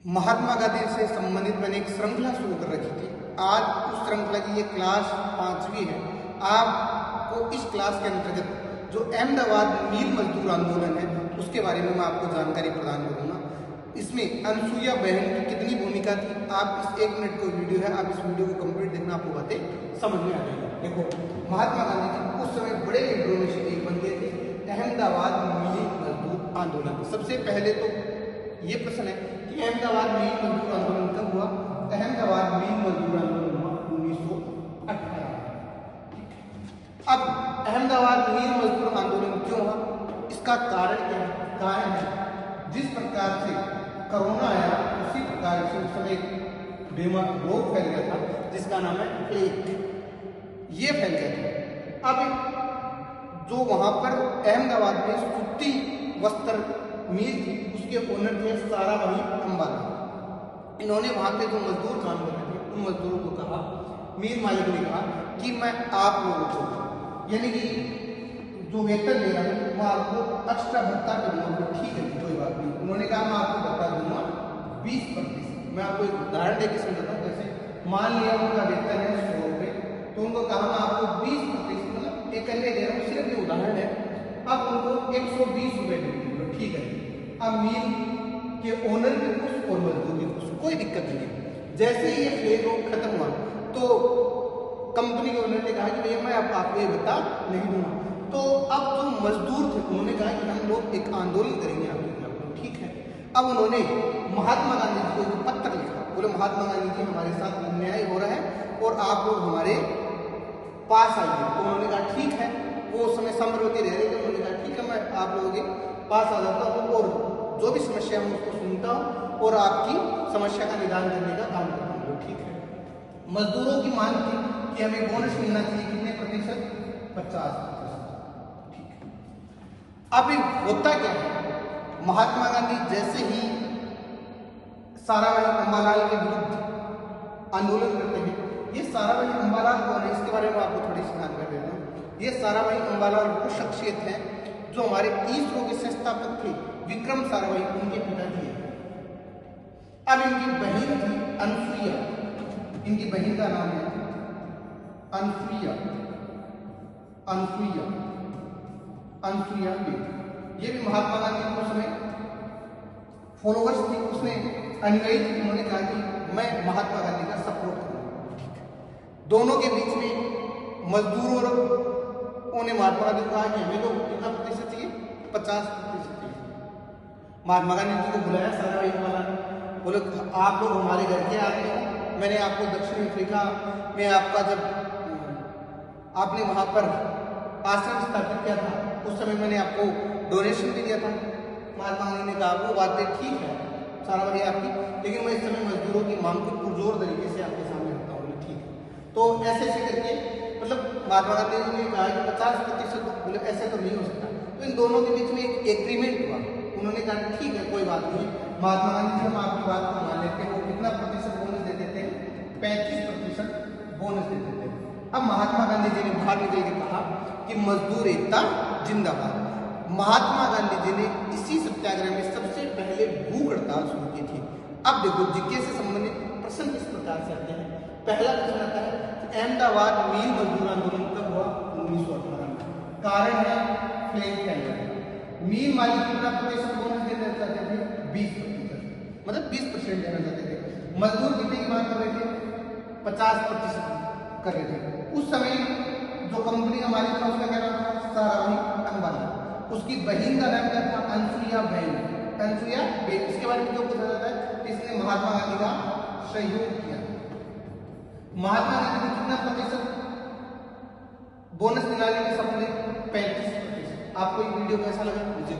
महात्मा गांधी से संबंधित मैंने एक श्रृंखला शुरू कर रखी थी। आज उस श्रृंखला की ये क्लास 5वीं है। आपको इस क्लास के अंतर्गत जो अहमदाबाद मील मजदूर आंदोलन है उसके बारे में मैं आपको जानकारी प्रदान करूंगा। इसमें अनसुईया बहन की कितनी भूमिका थी, आप इस 1 मिनट को वीडियो है, आप इस वीडियो को कंप्लीट देखना, आपको बातें समझ में आ जाएगी। देखो, महात्मा गांधी जी उस समय बड़े लीडरों में से एक बन गए थे अहमदाबाद मील मजदूर आंदोलन। सबसे पहले तो ये प्रश्न है कि अहमदाबाद मील मजदूर आंदोलन कब हुआ? अहमदाबाद मील मजदूर आंदोलन हुआ 1918। अब अहमदाबाद मील मजदूर आंदोलन क्यों हुआ, इसका कारण क्या है? कारण है जिस प्रकार से कोरोना आया उसी प्रकार से उस समय एक बीमार रोग फैल गया था जिसका नाम है प्लेग। ये फैल गया था। अब जो वहां पर अहमदाबाद में सूती वस्त्र मील थी उसके ओनर थे साराभाई अंबाला। इन्होंने वहां पे जो मजदूर काम कर रहे थे उन मजदूरों को कहा, मील मालिक ने कहा कि मैं आप लोगों को यानी कि जो वेतन दे रहा हूँ मैं आपको एक्स्ट्रा भत्ता करूंगा। ठीक है, कोई बात नहीं। उन्होंने कहा मैं आपको भत्ता दूंगा 20%। मैं आपको एक उदाहरण देकर समझाता हूँ। जैसे मान लिया उनका वेतन है 100 रुपये, तो उनको कहा मैं आपको 20%, मतलब एक अन्य दे रहा हूँ, सिर्फ ये उदाहरण है। अब उनको 120 रुपये दे दूंगा। ठीक है, अब मील के ओनर भी खुश और मजदूर भी खुश, कोई दिक्कत नहीं है। जैसे ही ये प्लेग रोग खत्म हुआ तो कंपनी के ओनर ने कहा कि भैया मैं आपको ये भत्ता नहीं दूंगा। तो अब जो मजदूर थे उन्होंने कहा कि हम लोग एक आंदोलन करेंगे आपके खिलाफ। ठीक है, अब उन्होंने महात्मा गांधी जी को एक पत्र लिखा। बोले महात्मा गांधी जी हमारे साथ अन्याय हो रहा है और आप लोग हमारे पास आइए। तो उन्होंने कहा ठीक है। वो उस समय साबरमती रह रहे थे। उन्होंने कहा ठीक है, मैं आप लोगों के पास आ जाता हूँ और जो भी समस्या है उसको सुनता हूँ और आपकी समस्या का निदान करने का काम करता हूँ। ठीक है। मजदूरों की मांग थी कि हमें बोनस मिलना चाहिए, कितने प्रतिशत? 50%। अब होता क्या है, महात्मा गांधी जैसे ही साराभाई अंबालाल के विरुद्ध आंदोलन करते हैं। ये साराभाई अंबालाल कौन है, इसके बारे में आपको थोड़ी सी जानकारी देता हूँ। ये साराभाई अंबालाल वो शख्सियत है जो हमारे इसरो के संस्थापक थे विक्रम साराभाई, उनके पिताजी हैं। अब इनकी बहन थी अनसुईया, इनकी बहन का नाम है अनसुईया। अनसुईया अनसुईया ये भी महात्मा गांधी को समय फॉलोवर्स थी, उसने अनुयायी थी। उन्होंने कहा कि मैं महात्मा गांधी का सपोर्ट करूंगा। दोनों के बीच में मजदूरों ने महात्मा गांधी को कहा कि हमें तो कितना प्रतिशत चाहिए? 50% चाहिए। महात्मा गांधी जी को बुलाया साराभाई वाला, बोले आप लोग हमारे घर के आते हो, मैंने आपको दक्षिण अफ्रीका में आपका जब आपने वहां पर आश्रम स्थापित किया था उस समय मैंने आपको डोनेशन भी दिया था। महात्मा गांधी ने कहा वो बातें ठीक है साराभाई आपकी, लेकिन मैं इस समय मजदूरों की मांग को पुरजोर तरीके से आपके सामने रखता हूँ। ठीक है, तो ऐसे करके मतलब महात्मा गांधी जी ने कहा कि 50%, बोले ऐसे तो नहीं हो सकता। तो इन दोनों के बीच में एक एग्रीमेंट हुआ। उन्होंने कहा ठीक है, कोई बात नहीं। महात्मा गांधी जी हम आपकी बात को मान लेते हैं। वो कितना प्रतिशत बोनस दे देते हैं? 35% बोनस दे देते हैं। अब महात्मा गांधी जी ने बाहर निकल के कहा कि मजदूर एकता जिंदाबाद। महात्मा गांधी जी ने इसी सत्याग्रह में सबसे पहले भूख हड़ताल शुरू की थी। अब देखो, जीके से संबंधित प्रश्न किस प्रकार से आते हैं। पहला प्रश्न आता है कि अहमदाबाद मील मजदूर आंदोलन कब हुआ? 1918 में। कारण है प्लेग फैल। मील मालिक कितना प्रतिशत बोनस देना चाहते थे? 20%, मतलब 20% देना चाहते थे। मजदूर कितने की मांग कर रहे थे? 50% कर रहे थे। उस समय जो कंपनी का मालिक था उसका क्या नाम था? साराभाई अंबाला। उसकी बहन का नाम क्या था? अनसुईया बहन। अनसुईया बहन। इसके बारे में क्यों पूछा जाता है? इसने महात्मा गांधी का सहयोग किया। महात्मा गांधी को कितना प्रतिशत बोनस दिलाने के सपने? 35%। आपको ये वीडियो कैसा लगा मुझे